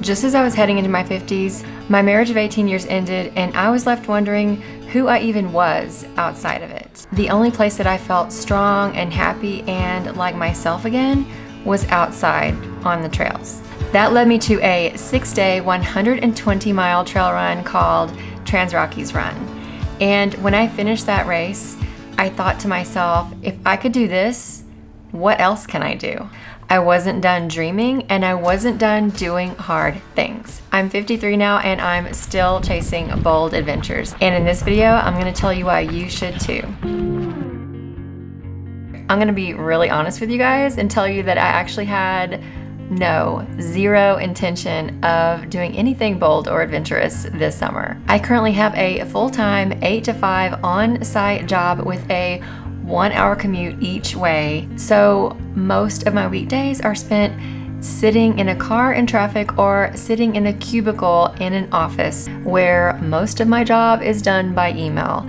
Just as I was heading into my 50s, my marriage of 18 years ended, and I was left wondering who I even was outside of it. The only place that I felt strong and happy and like myself again was outside on the trails. That led me to a 6-day, 120-mile trail run called TransRockies Run. And when I finished that race, I thought to myself, if I could do this, what else can I do? I wasn't done dreaming, and I wasn't done doing hard things. I'm 53 now, and I'm still chasing bold adventures. And in this video, I'm gonna tell you why you should too. I'm gonna be really honest with you guys and tell you that I actually had zero intention of doing anything bold or adventurous this summer. I currently have a full-time 8 to 5 on-site job with a 1-hour commute each way. So most of my weekdays are spent sitting in a car in traffic or sitting in a cubicle in an office where most of my job is done by email.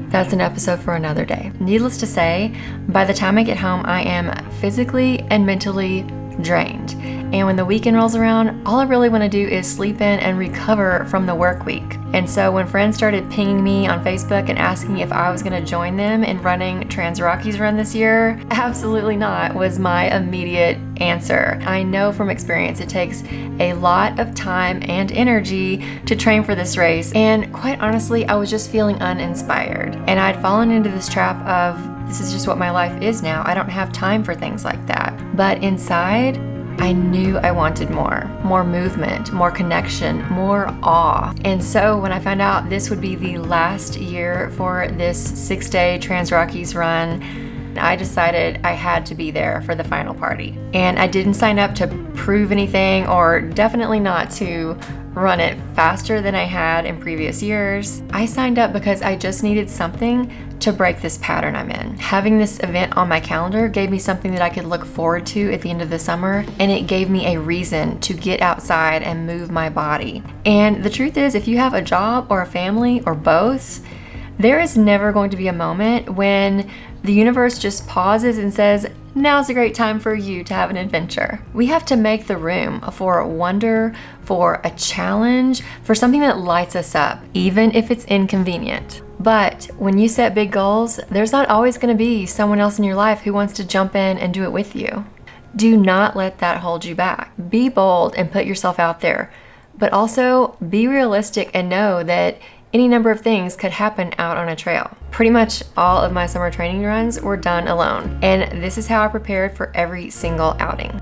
That's an episode for another day. Needless to say, by the time I get home, I am physically and mentally drained. And when the weekend rolls around, all I really want to do is sleep in and recover from the work week. And so when friends started pinging me on Facebook and asking if I was going to join them in running TransRockies Run this year, absolutely not was my immediate answer. I know from experience it takes a lot of time and energy to train for this race, and quite honestly, I was just feeling uninspired. And I'd fallen into this trap of, this is just what my life is now. I don't have time for things like that. But inside, I knew I wanted more movement, more connection, more awe. And so when I found out this would be the last year for this 6-day TransRockies Run, I decided I had to be there for the final party. And I didn't sign up to prove anything, or definitely not to run it faster than I had in previous years. I signed up because I just needed something to break this pattern I'm in. Having this event on my calendar gave me something that I could look forward to at the end of the summer, and it gave me a reason to get outside and move my body. And the truth is, if you have a job or a family or both, there is never going to be a moment when the universe just pauses and says, now's a great time for you to have an adventure. We have to make the room for wonder, for a challenge, for something that lights us up, even if it's inconvenient. But when you set big goals, there's not always going to be someone else in your life who wants to jump in and do it with you. Do not let that hold you back. Be bold and put yourself out there, but also be realistic and know that any number of things could happen out on a trail. Pretty much all of my summer training runs were done alone, and this is how I prepared for every single outing.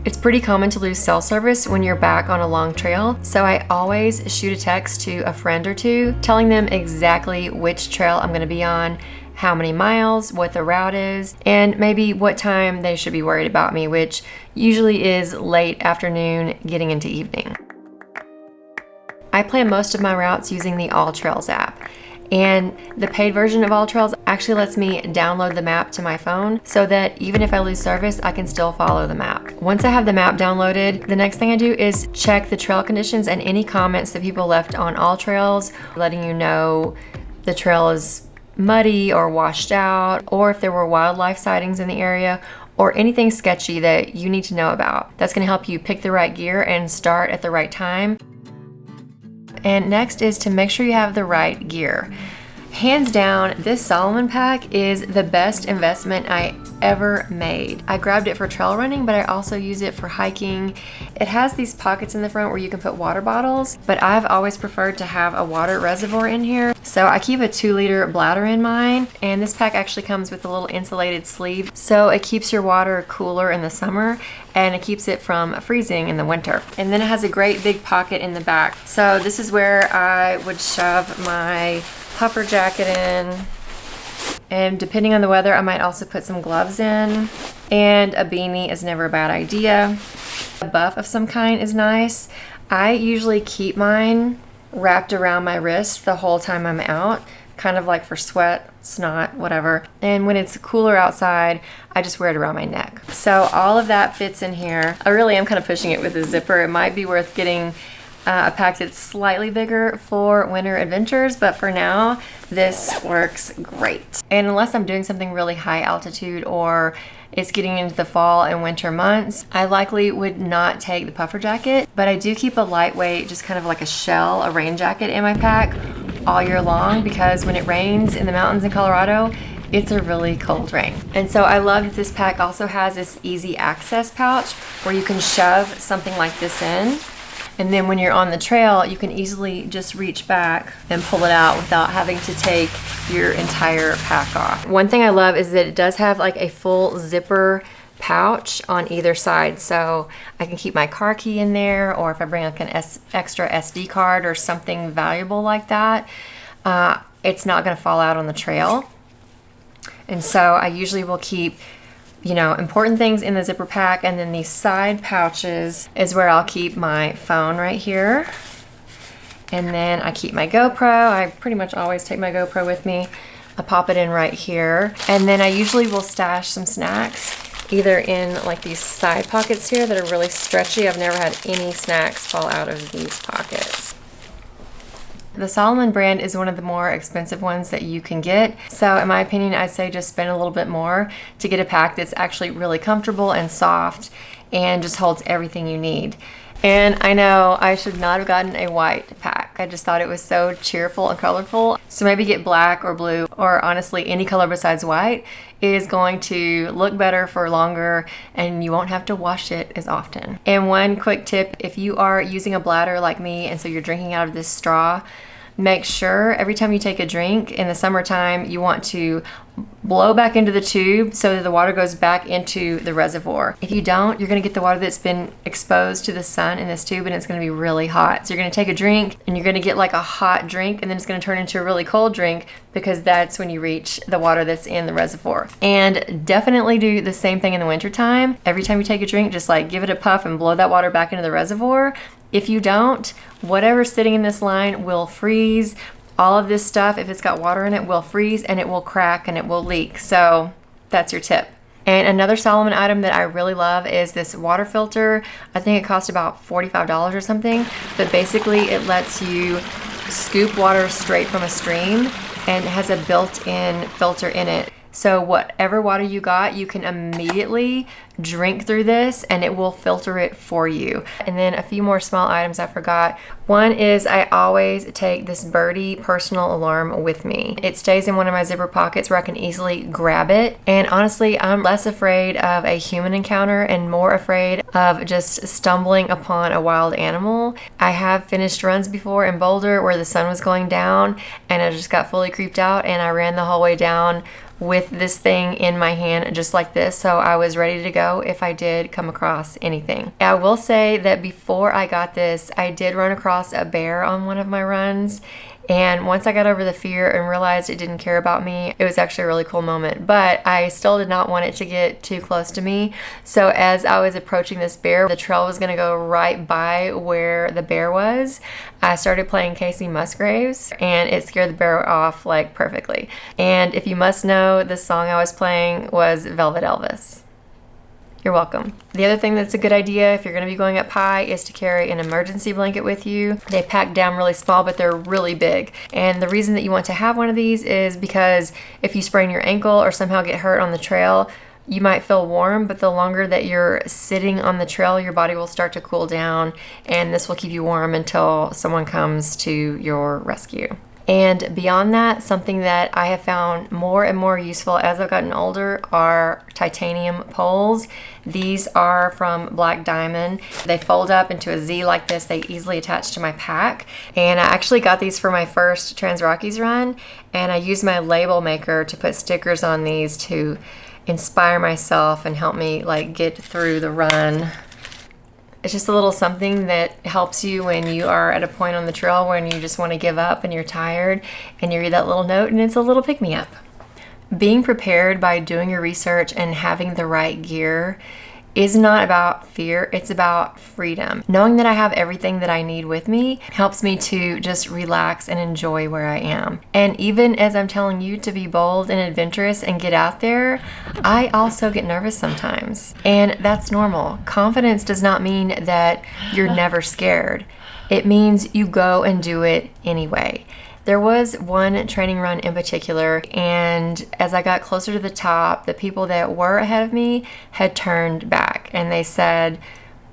It's pretty common to lose cell service when you're back on a long trail, so I always shoot a text to a friend or two telling them exactly which trail I'm gonna be on, how many miles, what the route is, and maybe what time they should be worried about me, which usually is late afternoon getting into evening. I plan most of my routes using the All Trails app, and the paid version of All Trails actually lets me download the map to my phone so that even if I lose service, I can still follow the map. Once I have the map downloaded, the next thing I do is check the trail conditions and any comments that people left on All Trails, letting you know the trail is muddy or washed out, or if there were wildlife sightings in the area, or anything sketchy that you need to know about. That's gonna help you pick the right gear and start at the right time. And next is to make sure you have the right gear. Hands down, this Salomon pack is the best investment I ever made. I grabbed it for trail running, but I also use it for hiking. It has these pockets in the front where you can put water bottles, but I've always preferred to have a water reservoir in here. So I keep a 2-liter bladder in mine, and this pack actually comes with a little insulated sleeve, so it keeps your water cooler in the summer and it keeps it from freezing in the winter. And then it has a great big pocket in the back. So this is where I would shove my puffer jacket in, and depending on the weather, I might also put some gloves in, and a beanie is never a bad idea. A buff of some kind is nice. I usually keep mine wrapped around my wrist the whole time I'm out, kind of like for sweat, snot, whatever. And when it's cooler outside, I just wear it around my neck. So all of that fits in here. I really am kind of pushing it with a zipper. It might be worth getting a pack that's slightly bigger for winter adventures, but for now, this works great. And unless I'm doing something really high altitude or it's getting into the fall and winter months, I likely would not take the puffer jacket, but I do keep a lightweight, just kind of like a shell, a rain jacket in my pack all year long, because when it rains in the mountains in Colorado, it's a really cold rain. And so I love that this pack also has this easy access pouch where you can shove something like this in. And then when you're on the trail, you can easily just reach back and pull it out without having to take your entire pack off. One thing I love is that it does have like a full zipper pouch on either side. So I can keep my car key in there, or if I bring like an extra SD card or something valuable like that, it's not gonna fall out on the trail. And so I usually will keep, you know, important things in the zipper pack, and then these side pouches is where I'll keep my phone right here. And then I keep my GoPro. I pretty much always take my GoPro with me. I pop it in right here. And then I usually will stash some snacks either in like these side pockets here that are really stretchy. I've never had any snacks fall out of these pockets. The Salomon brand is one of the more expensive ones that you can get. So in my opinion, I'd say just spend a little bit more to get a pack that's actually really comfortable and soft and just holds everything you need. And I know I should not have gotten a white pack. I just thought it was so cheerful and colorful. So maybe get black or blue, or honestly any color besides white is going to look better for longer, and you won't have to wash it as often. And one quick tip, if you are using a bladder like me and so you're drinking out of this straw, make sure every time you take a drink in the summertime, you want to blow back into the tube so that the water goes back into the reservoir. If you don't, you're gonna get the water that's been exposed to the sun in this tube, and it's gonna be really hot. So you're gonna take a drink and you're gonna get like a hot drink, and then it's gonna turn into a really cold drink, because that's when you reach the water that's in the reservoir. And definitely do the same thing in the wintertime. Every time you take a drink, just like give it a puff and blow that water back into the reservoir. If you don't, whatever's sitting in this line will freeze. All of this stuff, if it's got water in it, will freeze and it will crack and it will leak. So that's your tip. And another Salomon item that I really love is this water filter. I think it cost about $45 or something, but basically it lets you scoop water straight from a stream, and it has a built-in filter in it. So whatever water you got, you can immediately drink through this and it will filter it for you. And then a few more small items I forgot. One is I always take this Birdie personal alarm with me. It stays in one of my zipper pockets where I can easily grab it. And honestly, I'm less afraid of a human encounter and more afraid of just stumbling upon a wild animal. I have finished runs before in Boulder where the sun was going down and I just got fully creeped out, and I ran the whole way down with this thing in my hand just like this, so I was ready to go if I did come across anything. I will say that before I got this, I did run across a bear on one of my runs, and once I got over the fear and realized it didn't care about me, it was actually a really cool moment. But I still did not want it to get too close to me, so as I was approaching this bear, the trail was gonna go right by where the bear was. I started playing Casey Musgraves, and it scared the bear off like perfectly. And if you must know, the song I was playing was Velvet Elvis. You're welcome. The other thing that's a good idea if you're going to be going up high is to carry an emergency blanket with you. They pack down really small, but they're really big. And the reason that you want to have one of these is because if you sprain your ankle or somehow get hurt on the trail, you might feel warm, but the longer that you're sitting on the trail, your body will start to cool down, and this will keep you warm until someone comes to your rescue. And beyond that, something that I have found more and more useful as I've gotten older are titanium poles. These are from Black Diamond. They fold up into a Z like this. They easily attach to my pack. And I actually got these for my first TransRockies run, and I used my label maker to put stickers on these to inspire myself and help me like get through the run. It's just a little something that helps you when you are at a point on the trail when you just want to give up and you're tired, and you read that little note and it's a little pick-me-up. Being prepared by doing your research and having the right gear is not about fear, it's about freedom. Knowing that I have everything that I need with me helps me to just relax and enjoy where I am. And even as I'm telling you to be bold and adventurous and get out there, I also get nervous sometimes. And that's normal. Confidence does not mean that you're never scared. It means you go and do it anyway. There was one training run in particular, and as I got closer to the top, the people that were ahead of me had turned back, and they said,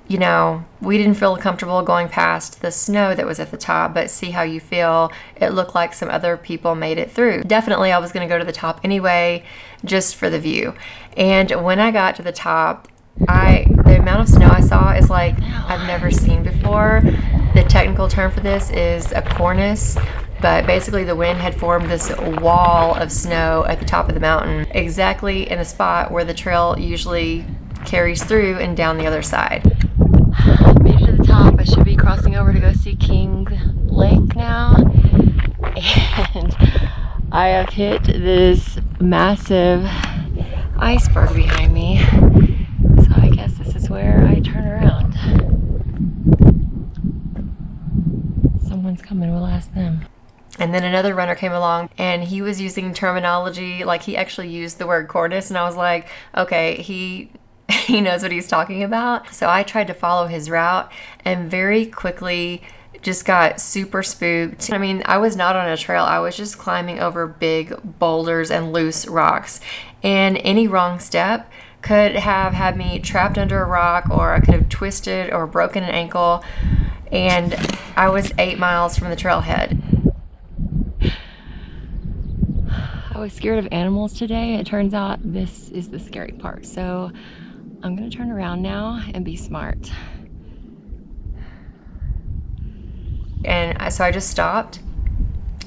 you know, we didn't feel comfortable going past the snow that was at the top, but see how you feel. It looked like some other people made it through. Definitely, I was going to go to the top anyway, just for the view. And when I got to the top, the amount of snow I saw is like I've never seen before. The technical term for this is a cornice, but basically the wind had formed this wall of snow at the top of the mountain, exactly in the spot where the trail usually carries through and down the other side. Made it to the top. I should be crossing over to go see King Lake now, and I have hit this massive iceberg behind me, so I guess this is where I turn around. Someone's coming, we'll ask them. And then another runner came along, and he was using terminology, like he actually used the word cornice, and I was like, okay, he knows what he's talking about. So I tried to follow his route and very quickly just got super spooked. I mean, I was not on a trail. I was just climbing over big boulders and loose rocks. And any wrong step could have had me trapped under a rock, or I could have twisted or broken an ankle. And I was 8 miles from the trailhead. I was scared of animals today. It turns out this is the scary part. So I'm gonna turn around now and be smart. And so I just stopped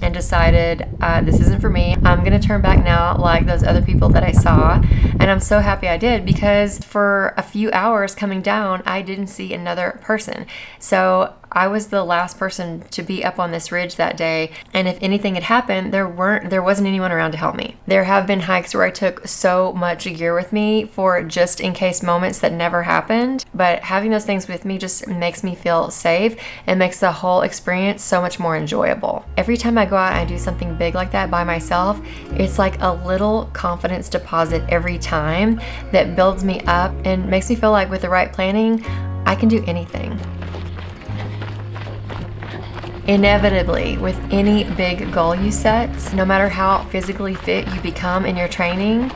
and decided this isn't for me. I'm gonna turn back now like those other people that I saw. And I'm so happy I did, because for a few hours coming down, I didn't see another person. So I was the last person to be up on this ridge that day, and if anything had happened, there wasn't anyone around to help me. There have been hikes where I took so much gear with me for just in case moments that never happened, but having those things with me just makes me feel safe and makes the whole experience so much more enjoyable. Every time I go out and I do something big like that by myself, it's like a little confidence deposit every time that builds me up and makes me feel like with the right planning, I can do anything. Inevitably, with any big goal you set, no matter how physically fit you become in your training,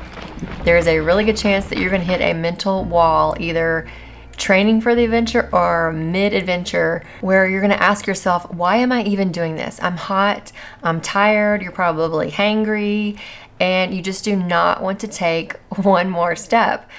there is a really good chance that you're going to hit a mental wall, either training for the adventure or mid-adventure, where you're going to ask yourself, why am I even doing this? I'm hot, I'm tired, you're probably hangry, and you just do not want to take one more step.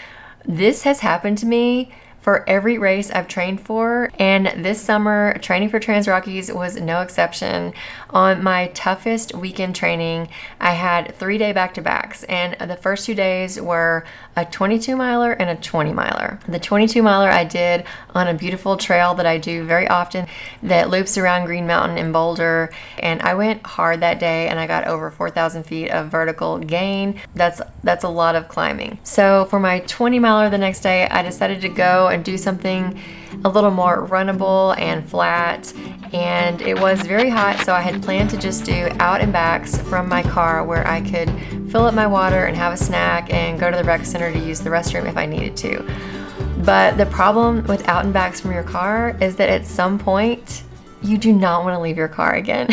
This has happened to me for every race I've trained for, and this summer training for TransRockies was no exception. On my toughest weekend training, I had 3-day back-to-backs, and the first 2 days were a 22-miler and a 20-miler. The 22-miler I did on a beautiful trail that I do very often that loops around Green Mountain in Boulder, and I went hard that day, and I got over 4,000 feet of vertical gain. That's a lot of climbing. So for my 20-miler the next day, I decided to go and do something a little more runnable and flat, and it was very hot, so I had planned to just do out and backs from my car where I could fill up my water and have a snack and go to the rec center to use the restroom if I needed to. But the problem with out and backs from your car is that at some point you do not want to leave your car again.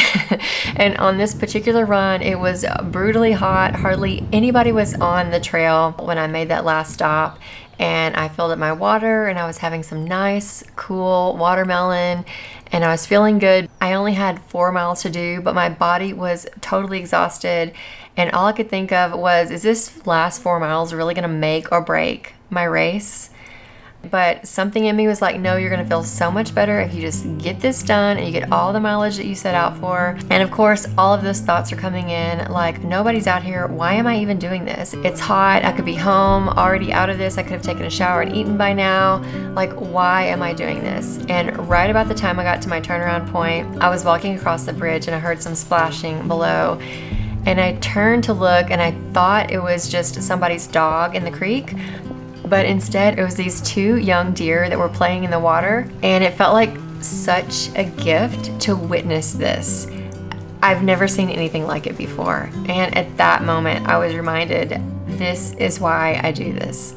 And on this particular run, it was brutally hot. Hardly anybody was on the trail when I made that last stop, and I filled up my water, and I was having some nice, cool watermelon, and I was feeling good. I only had 4 miles to do, but my body was totally exhausted, and all I could think of was, is this last 4 miles really gonna make or break my race? But something in me was like, no, you're gonna feel so much better if you just get this done and you get all the mileage that you set out for. And of course, all of those thoughts are coming in like, nobody's out here. Why am I even doing this? It's hot. I could be home already out of this. I could have taken a shower and eaten by now. Like, why am I doing this? And right about the time I got to my turnaround point, I was walking across the bridge and I heard some splashing below. And I turned to look, and I thought it was just somebody's dog in the creek. But instead, it was these 2 young deer that were playing in the water, and it felt like such a gift to witness this. I've never seen anything like it before, and at that moment, I was reminded, this is why I do this.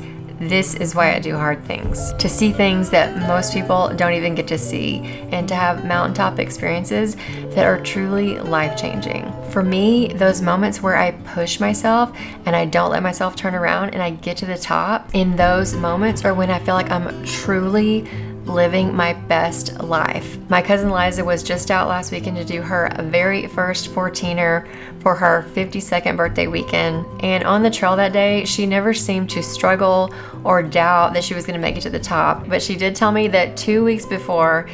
This is why I do hard things. To see things that most people don't even get to see, and to have mountaintop experiences that are truly life-changing. For me, those moments where I push myself and I don't let myself turn around and I get to the top, in those moments are when I feel like I'm truly living my best life. My cousin Liza was just out last weekend to do her very first 14er for her 52nd birthday weekend. And on the trail that day, she never seemed to struggle or doubt that she was going to make it to the top. But she did tell me that 2 weeks before,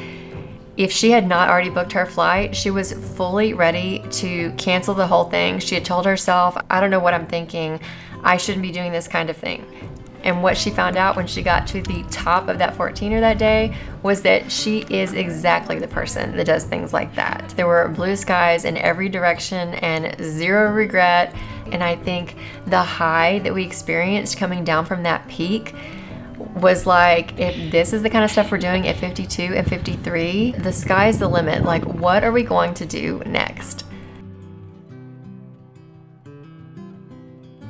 if she had not already booked her flight, she was fully ready to cancel the whole thing. She had told herself, I don't know what I'm thinking. I shouldn't be doing this kind of thing. And what she found out when she got to the top of that 14er that day was that she is exactly the person that does things like that. There were blue skies in every direction and zero regret. And I think the high that we experienced coming down from that peak was like, if this is the kind of stuff we're doing at 52 and 53, the sky's the limit. Like, what are we going to do next?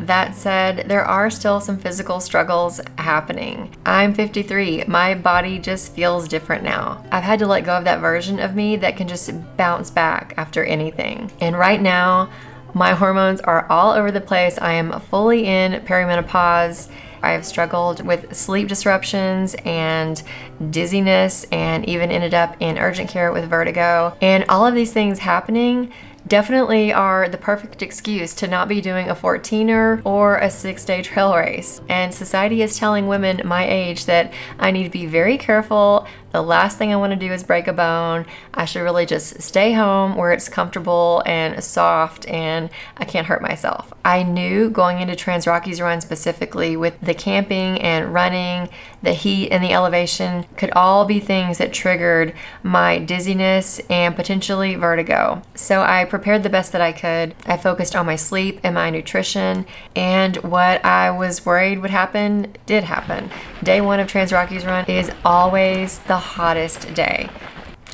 That said, there are still some physical struggles happening. I'm 53. My body just feels different now. I've had to let go of that version of me that can just bounce back after anything. And right now, my hormones are all over the place. I am fully in perimenopause. I have struggled with sleep disruptions and dizziness, and even ended up in urgent care with vertigo. And all of these things happening definitely are the perfect excuse to not be doing a 14er or a 6-day trail race. And society is telling women my age that I need to be very careful. The last thing I want to do is break a bone. I should really just stay home where it's comfortable and soft and I can't hurt myself. I knew going into TransRockies Run specifically, with the camping and running, the heat and the elevation, could all be things that triggered my dizziness and potentially vertigo. So I prepared the best that I could. I focused on my sleep and my nutrition, and what I was worried would happen did happen. Day 1 of TransRockies Run is always the hottest day.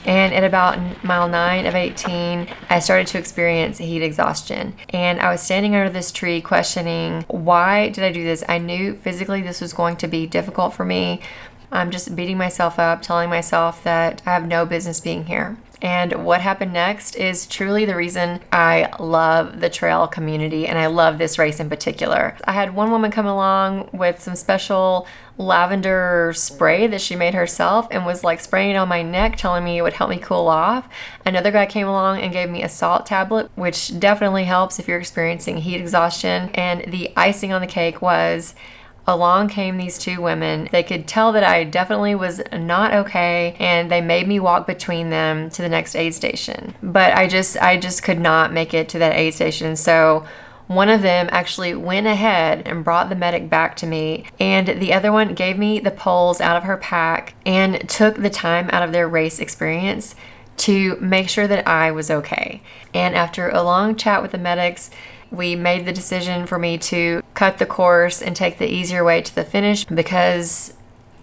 And at about mile 9 of 18, I started to experience heat exhaustion. And I was standing under this tree questioning, why did I do this? I knew physically this was going to be difficult for me. I'm just beating myself up, telling myself that I have no business being here. And what happened next is truly the reason I love the trail community, and I love this race in particular. I had one woman come along with some special lavender spray that she made herself and was like spraying it on my neck, telling me it would help me cool off. Another guy came along and gave me a salt tablet, which definitely helps if you're experiencing heat exhaustion. And the icing on the cake was, along came these two women. They could tell that I definitely was not okay, and they made me walk between them to the next aid station. But I just could not make it to that aid station. So one of them actually went ahead and brought the medic back to me, and the other one gave me the poles out of her pack and took the time out of their race experience to make sure that I was okay. And after a long chat with the medics, we made the decision for me to cut the course and take the easier way to the finish, because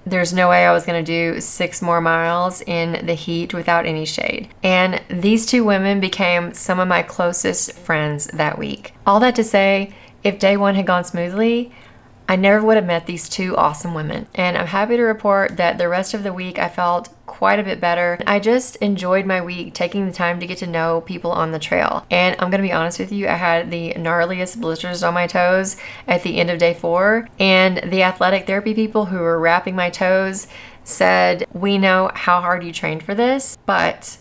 there's no way I was going to do 6 more miles in the heat without any shade. And these two women became some of my closest friends that week. All that to say, if day 1 had gone smoothly, I never would have met these two awesome women. And I'm happy to report that the rest of the week I felt quite a bit better. I just enjoyed my week, taking the time to get to know people on the trail. And I'm gonna be honest with you, I had the gnarliest blisters on my toes at the end of day 4. And the athletic therapy people who were wrapping my toes said, we know how hard you trained for this, but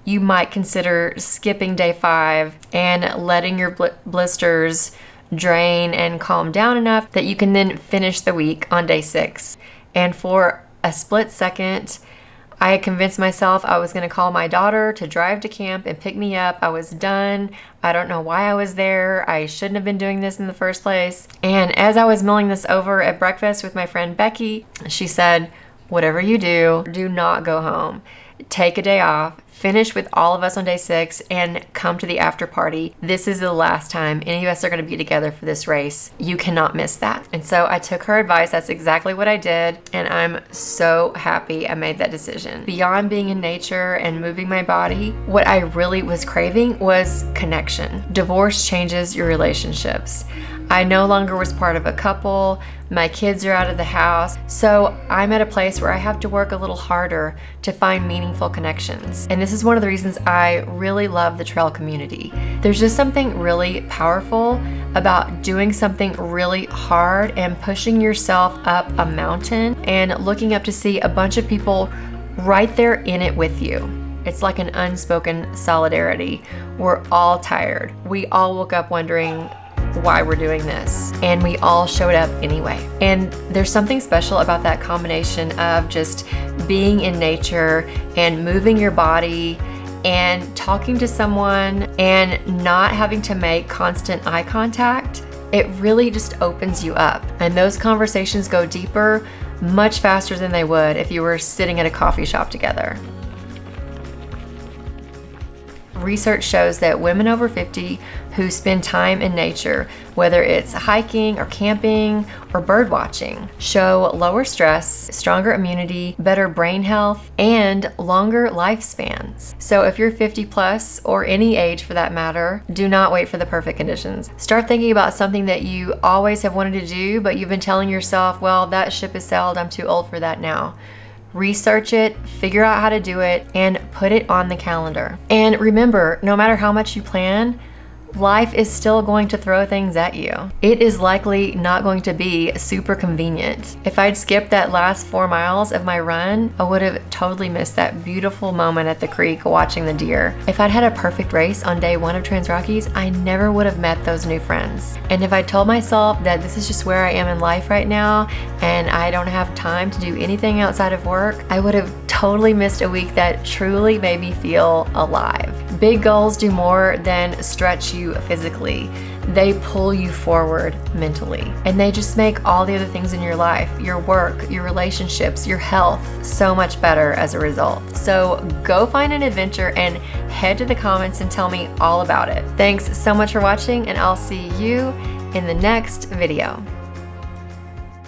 you might consider skipping day 5 and letting your blisters drain and calm down enough that you can then finish the week on day 6. And for a split second, I had convinced myself I was going to call my daughter to drive to camp and pick me up. I was done. I don't know why I was there. I shouldn't have been doing this in the first place. And as I was mulling this over at breakfast with my friend Becky, she said, whatever you do, do not go home. Take a day off, finish with all of us on day 6, and come to the after party. This is the last time any of us are going to be together for this race. You cannot miss that. And so I took her advice. That's exactly what I did. And I'm so happy I made that decision. Beyond being in nature and moving my body, what I really was craving was connection. Divorce changes your relationships. I no longer was part of a couple. My kids are out of the house. So I'm at a place where I have to work a little harder to find meaningful connections. And this is one of the reasons I really love the trail community. There's just something really powerful about doing something really hard and pushing yourself up a mountain and looking up to see a bunch of people right there in it with you. It's like an unspoken solidarity. We're all tired. We all woke up wondering why we're doing this, and we all showed up anyway. And there's something special about that combination of just being in nature and moving your body and talking to someone and not having to make constant eye contact. It really just opens you up, and those conversations go deeper much faster than they would if you were sitting at a coffee shop together. Research shows that women over 50 who spend time in nature, whether it's hiking or camping or bird watching, show lower stress, stronger immunity, better brain health, and longer lifespans. So if you're 50 plus, or any age for that matter, do not wait for the perfect conditions. Start thinking about something that you always have wanted to do, but you've been telling yourself, well, that ship has sailed, I'm too old for that now. Research it, figure out how to do it, and put it on the calendar. And remember, no matter how much you plan, life is still going to throw things at you. It is likely not going to be super convenient. If I'd skipped that last 4 miles of my run, I would have totally missed that beautiful moment at the creek watching the deer. If I'd had a perfect race on day 1 of TransRockies, I never would have met those new friends. And if I told myself that this is just where I am in life right now and I don't have time to do anything outside of work, I would have totally missed a week that truly made me feel alive. Big goals do more than stretch you physically. They pull you forward mentally, and they just make all the other things in your life, your work, your relationships, your health, so much better as a result. So go find an adventure and head to the comments and tell me all about it. Thanks so much for watching, and I'll see you in the next video.